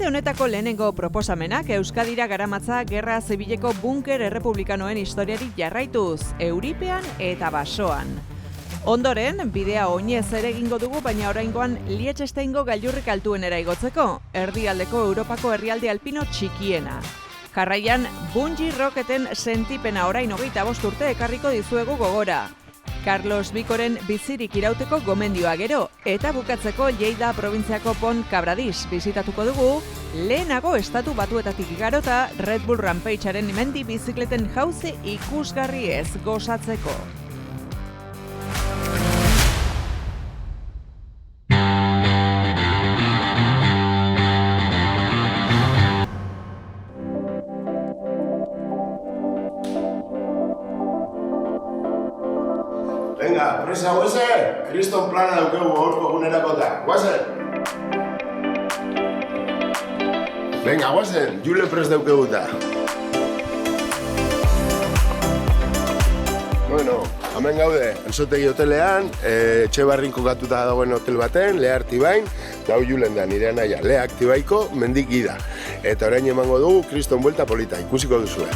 Aste honetako lehenengo proposamenak Euskadira garamatza gerra zibileko bunker errepublikanoen historiari jarraituz, Euripean eta Basoan. Ondoren, bidea oinez ere egingo dugu, baina oraingoan Liechtensteingo gailurrik altuenera igotzeko, erdialdeko Europako herrialde alpino txikiena. Jarraian, bungee rocketen sentipena orain 25 urte ekarriko dizuegu gogora. Carlos Bikoren bizirik irauteko gomendioa gero, eta bukatzeko Lleida probintziako Pont Cabradís bizitatuko dugu, lehenago estatu batuetatik igarota Red Bull Rampagearen mendi bizikleten jauzi ikusgarri ez gozatzeko. Venga, presa guazen, kriston plana daukegu gaurko egunerakota, guazen! Venga, guazen, Jule prest daukeguta. Bueno, hemen gaude, Ansotegi hotelean, Etxebarrin kokatuta dagoen hotel baten, Lea Artibain, hau Julen da, nire anaia, Lea Artibaiko mendik gida. Eta orain emango dugu kriston buelta polita, ikusiko duzue.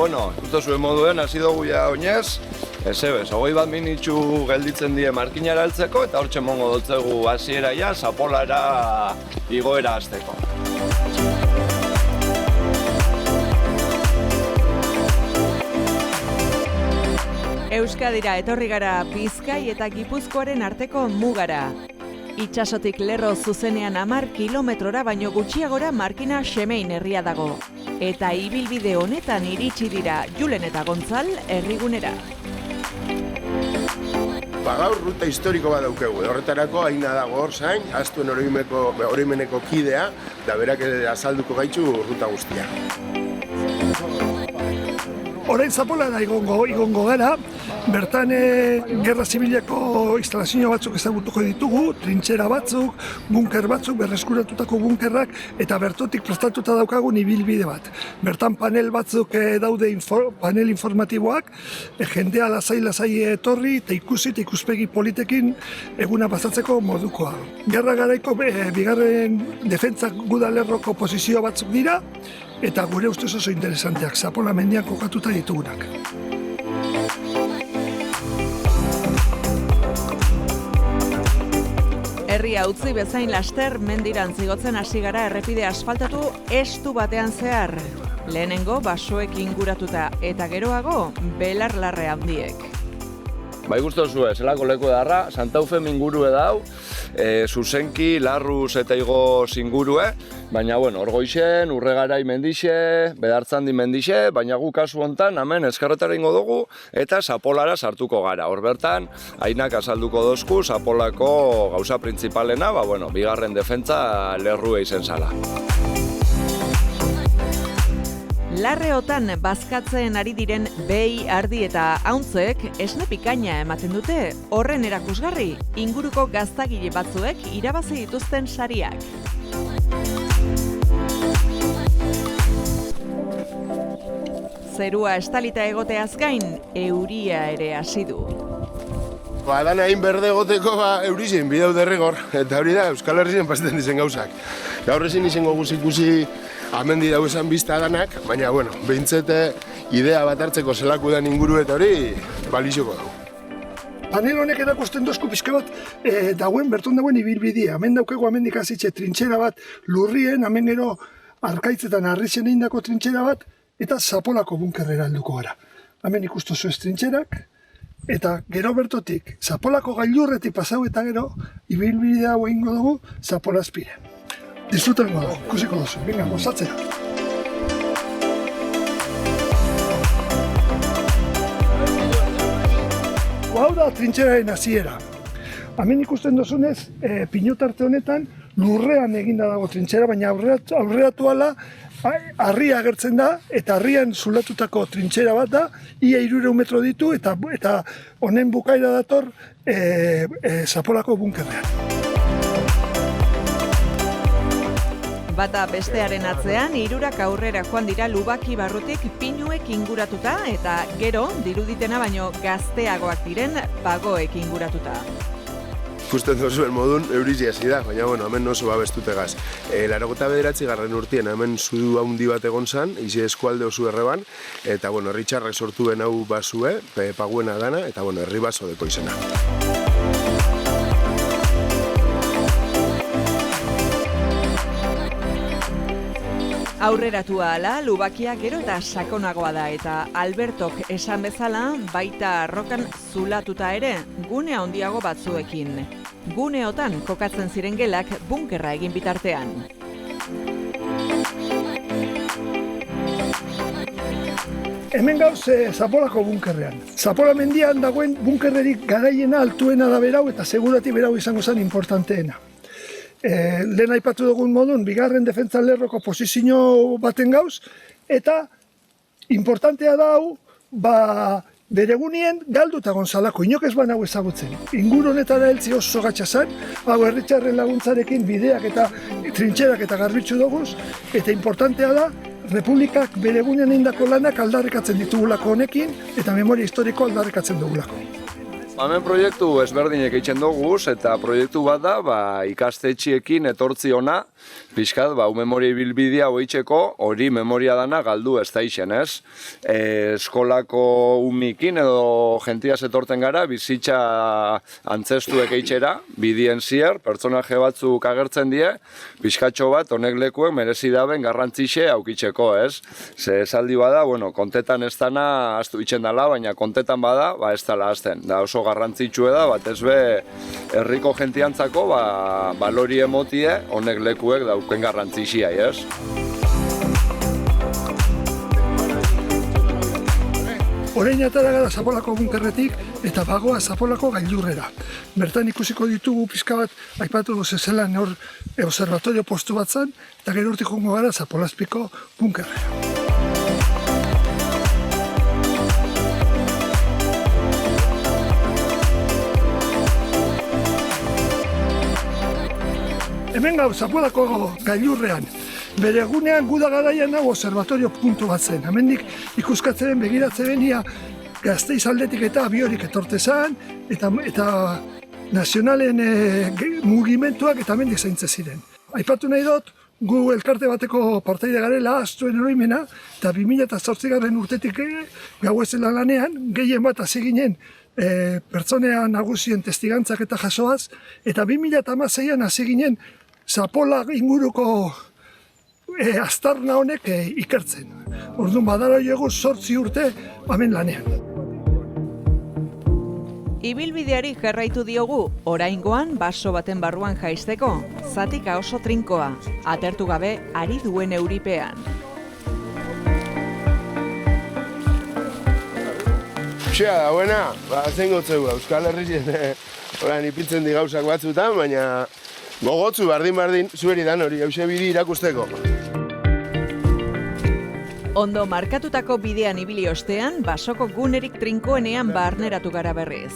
Bueno, justo zuen moduen, hasi dugu ja oinez, ezebez, 21 minitxu gelditzen die markinara heltzeko eta hortxe mongo dotzegu hasiera ja, Zapolara igoera hasteko. Euskadira etorri gara Bizkai eta Gipuzkoaren arteko mugara. Itsasotik lerro zuzenean 10 kilometrora baino gutxiagora Markina Xemein herria dago. Eta ibilbide honetan iritsi dira Julen eta Gontzal herrigunera. Gaur ruta historiko bat daukegu, horretarako Aina dago hor zain, Astuen oroimeneko kidea, da berak azalduko gaitzu ruta guztia. Orain Zapolara igongo gara, bertan gerra zibileko instalazio batzuk ezagutuko ditugu, trintxera batzuk, bunker batzuk, berreskuratutako bunkerrak, eta bertotik prestatuta daukagun ibilbide bat. Bertan panel batzuk daude panel informatiboak, jendea lasai etorri, eta ikusi eta ikuspegi politekin eguna pasatzeko modukoa. Gerra garaiko bigarren defentsak gudalerroko posizio batzuk dira, eta gure ustez oso interesanteak, Zapola mendian kokatuta ditugunak. Herria utzi bezain laster mendiran zigotzen hasi gara errepide asfaltatu estu batean zehar. Lehenengo basoek inguratuta eta geroago belarlarre handiek. Bai gustu zuen, zelako leku darra, Santaufen ingurue dau, zuzenki, larruz eta igoz ingurue, baina bueno, orgoixen, urregarai mendixe, bedartzandi mendixe, baina gu kasu hontan hemen ezkerretara ingo dugu eta Zapolara sartuko gara. Hor bertan, Ainak azalduko dozku Zapolako gauza printzipalena, bigarren defentsa lerrue izen zala. Larreotan bazkatzen ari diren behi, ardi eta hauntzek esne pikaina ematen dute, horren erakusgarri, inguruko gaztagile batzuek irabazi dituzten sariak. Zerua estalita egoteaz gain, euria ere hasi du. Dan hain berde egoteko eurizien bideu derrigor, eta hori da Euskal Herrien pasetan dizen gauzak. Gaur ezin izango ikusi amendi dau esan bizta danak, baina, behintzete idea bat hartzeko zelaku den inguru eta hori balizoko dugu. Panel honek erakusten dozku pixka bat berton dagoen ibilbidea. Hemen daukegu amendik hasitxe trintxera bat lurrien, hemen gero arkaitzetan harrizien egindako trintxera bat, eta Zapolako bunkerrera helduko gara. Hemen ikustu zuez trintxerak, eta gero bertotik Zapolako gailurretik pasau eta gero ibilbidea hau egingo dugu Zapola azpire. Disfrutango da, ikusiko duzu, venga, gozatzera. Hau da trintxeraren hasiera. Hemen ikusten duzunez, pinotarte honetan lurrean eginda dago trintxera, baina aurreratu ala harria agertzen da, eta harrian zulatutako trintxera bat da, ia 300 metro ditu, eta honen bukaera dator Zapolako bunkerrean. Bata bestearen atzean, hirurak aurrera joan dira Lubaki barrutik pinuek inguratuta eta gero, diruditena baino gazteagoak diren bagoek inguratuta. Ikusten duzuen modun, eurizia hasi da, baina bueno, hemen oso babestutegaz. 89. urtean hemen zudu handi bat egon zan, izi eskualde oso erreban, eta bueno, herri txarrak sortu ben hau basue, paguena dana, eta bueno, herri baso deko izena. Aurreratua ala, Lubakia gero eta sakonagoa da eta Albertok esan bezala baita arrokan zulatuta ere gune handiago batzuekin. Guneotan kokatzen ziren gelak bunkerra egin bitartean. Hemen gauz Zapolako bunkerrean. Zapola mendian dagoen bunkerrerik garaiena altuena da berau eta segurati berau izango zen importanteena. Lehen aipatu dugun modun, bigarren defentsa lerroko posizio baten gauz, eta importantea da hau, bere egunien galduta gonzalako, inok ez ban hau ezagutzen. Inguru honetara heltzi oso gatsa zen, hau herritxarren laguntzarekin bideak eta trintxerak eta garbitzu duguz, eta importantea da, Republikak bere egunean indako lanak aldarrikatzen ditugulako honekin, eta memoria historiko aldarrikatzen dugulako. Hemen proiektu ezberdinek egiten dugu, eta proiektu bat da ikastetxiekin etortzi ona, pixkat, memoria bilbidea hoitzeko, hori memoria dana galdu ez da isen, ez? Eskolako umikin edo gentiaz etorten gara, bizitza antzestuek eitxera, bidien zier, pertsonaje batzuk agertzen die, pixkatxo bat honek lekuek merezi daben garrantzixe aukitzeko, ez? Ze esaldi bada, kontetan ez dana astu itxen dala, baina kontetan bada, ez dala azten. Da oso garrantzitsue da, batez be herriko jentiantzako balori emotie honek lekuek dauken garrantzixia, ez? Orain atara gara Zapolako bunkerretik eta bagoa Zapolako gailurrera. Bertan ikusiko ditugu pixka bat, aipatu zezelan hor observatorio postu bat zen, eta gero hortik jongo gara Zapolazpiko bunkerrera. Hemen gau, Zapolako gailurrean, bere egunean guda garaian nago observatorio puntu bat zen. Hemendik ikuskatzeren begiratzen ia Gasteiz aldetik eta abiorik etorte zen, eta nazionalen mugimenduak eta hemendik zaintze ziren. Aipatu nahi dut, gu elkarte bateko partaide garela, astuen eroimena, eta 2008 urtetik gau ezela lanean, gehien bat hasi ginen pertsonea nagusien testigantzak eta jasoaz, eta 2016an hasi ginen Zapola inguruko aztarna honek ikertzen. Orduan badara jogu 8 urte hemen lanean. Ibilbideari jarraitu diogu, oraingoan baso baten barruan jaisteko, zatika oso trinkoa, atertu gabe ari duen euripean. Xea da, buena, zein gotzeu, Euskal Herrizien orain ipiltzen di gauzak batzutan, baina gogotzu bardin, zueri dan hori, hause bidi irakusteko. Ondo markatutako bidean ibili ostean, basoko gunerik trinkoenean barneratu gara berriz.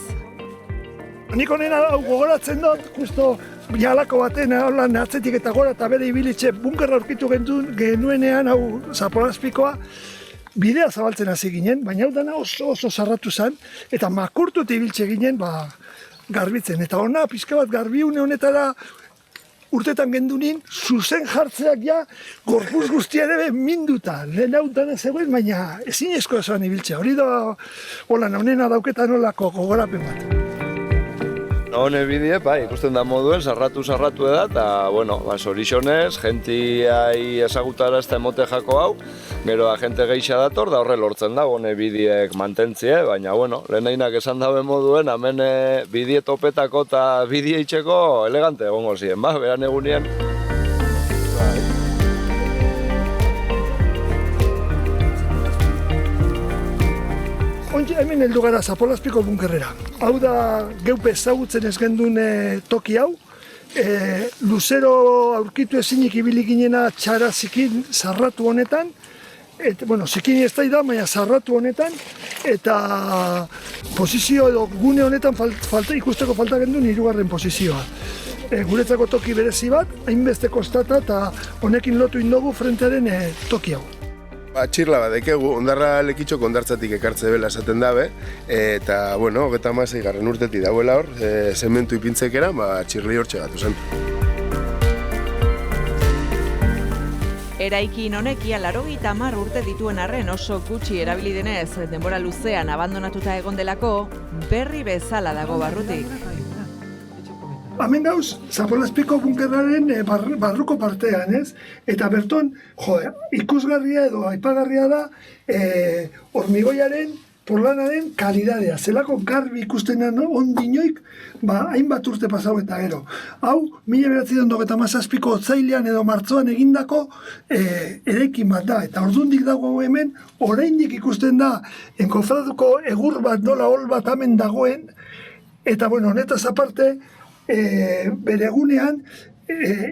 Nik honena gogoratzen dut, justo jalako baten holan atzetik eta gora eta bere ibilitze bunkerra aurkitu genuenean hau Zapolazpikoa, bidea zabaltzen hasi ginen, baina hau dana oso sarratu zen, eta makurtut ibiltze ginen garbitzen. Eta hona pixka bat garbiune honetara urtetan gendunin, zuzen jartzeak ja gorpuz guztia ere minduta. Lehen hau dana zegoen, baina ezin esko esan ibiltzea. Hori da, honena dauketan olako gogorapen bat. Hone bidie, ikusten da moduen, sarratu eda, eta, sorixonez, gentiai ezagutara ez da emote jako hau, gero jente geixa dator, da horre lortzen da, hone bidiek mantentzie, baina, lehenainak esan dabe moduen, hemen bidie topetako eta bidie itxeko elegante egongo ziren, beran egunien. Ontxe hemen heldu gara Zapolazpiko bunkerrera. Hau da geupe ezagutzen ez gendun toki hau. Luzero aurkitu ezinik ibili ginena txara zikin zarratu honetan. Zikini ez da, baina zarratu honetan. Eta posizio edo gune honetan ikusteko falta gendun 3. posizioa. guretzako toki berezi bat, hainbeste kostata eta honekin lotu indogu frentearen toki hau. Txirla bat dekegu, ondarra lekitxok ondartzatik ekartze bela esaten dabe, eta, bueno, 36. urtetik dauela hor, zementu ipintzekera, txirli hortxe gatu zen. Eraikin honek ia 80 urte dituen arren oso gutxi erabili denez, denbora luzean abandonatuta egon delako, berri bezala dago barrutik. Hemen gauz, Zapolazpiko bunkerraren barruko partean, ez? Eta berton, ikusgarria edo aipagarria da hormigoiaren, porlanaren kalidadea. Zelako garbi ikusten da ondinoik, hainbat urte pasau eta gero. Hau, 1997ko otsailean edo martzoan egindako eraikin bat da. Eta ordundik dago hemen, oraindik ikusten da, enkofraduko egur bat, nola hol bat hemen dagoen, eta, bueno, honetaz aparte, bere egunean,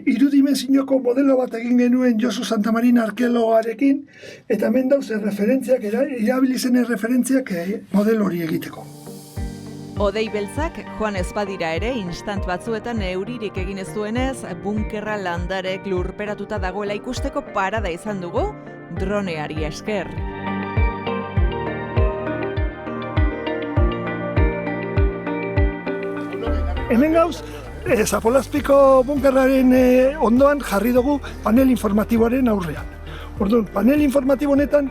irudimensioko modelo bat egin genuen Josu Santamarina arkeologarekin, eta hemen dauz referentziak, erabilizen referentziak modelo hori egiteko. Odei beltzak joan ez badira ere, instant batzuetan euririk egin ez duenez, bunkerra landarek lurperatuta dagoela ikusteko parada izan dugu, droneari esker. Hemen gauz, Zapolazpiko bunkerraren ondoan jarri dugu panel informatiboaren aurrean. Orduan, panel informatibo honetan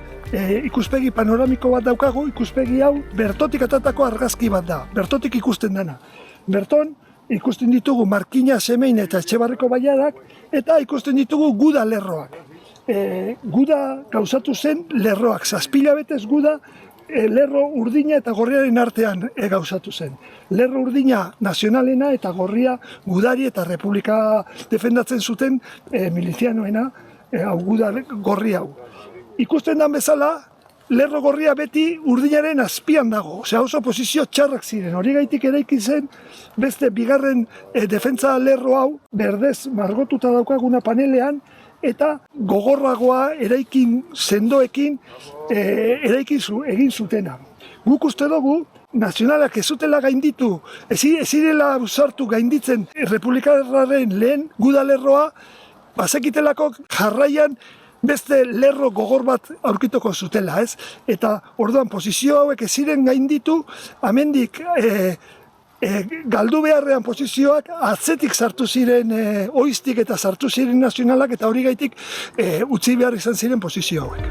ikuspegi panoramiko bat daukagu, ikuspegi hau bertotik atatako argazki bat da, bertotik ikusten dena. Berton, ikusten ditugu Markina, Semein eta Etxebarreko bailadak, eta ikusten ditugu guda lerroak. Guda gauzatu zen lerroak, 7 hilabetez guda, lerro urdina eta gorriaren artean gauzatu zen. Lerro urdina nazionalena eta gorria gudari eta republika defendatzen zuten milizianoena, guda gorri hau. Ikusten dan bezala, lerro gorria beti urdinaren azpian dago, oso posizio txarrak ziren. Hori gaitik eraiki zen, beste bigarren defentsa lerro hau, berdez margotuta daukaguna panelean, eta gogorragoa eraikin sendoekin egin zutena. Guk uste dugu, nazionalak ez zutela gainditu, ez zirela sartu gainditzen republikarraren lehen gudalerroa, bazekitelako jarraian beste lerro gogor bat aurkituko zutela, ez? Eta orduan posizio hauek ez ziren gainditu, amendik galdu beharrean posizioak atzetik sartu ziren oiztik eta sartu ziren nazionalak eta hori gaitik utzi behar izan ziren posizio hauek.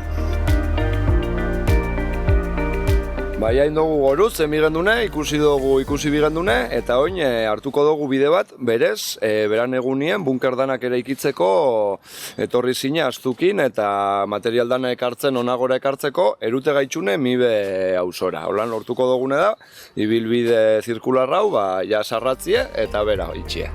Hain dugu goruz, emigendune, ikusi bigendune, eta oin hartuko dugu bide bat, berez, beran egunien, bunker danak ere ikitzeko, etorri zine astukin, eta material dana ekartzen, onagora ekartzeko, erute gaitxune mibe hausora. Holan lortuko dugune da, ibilbide zirkularrau, ja sarratzie, eta bera, itxie.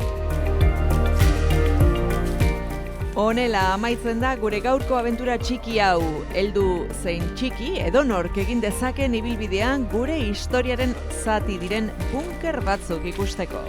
Honela amaitzen da gure gaurko abentura txiki hau. Heldu zein txiki edonork egin dezaken ibilbidean gure historiaren zati diren bunker batzuk ikusteko.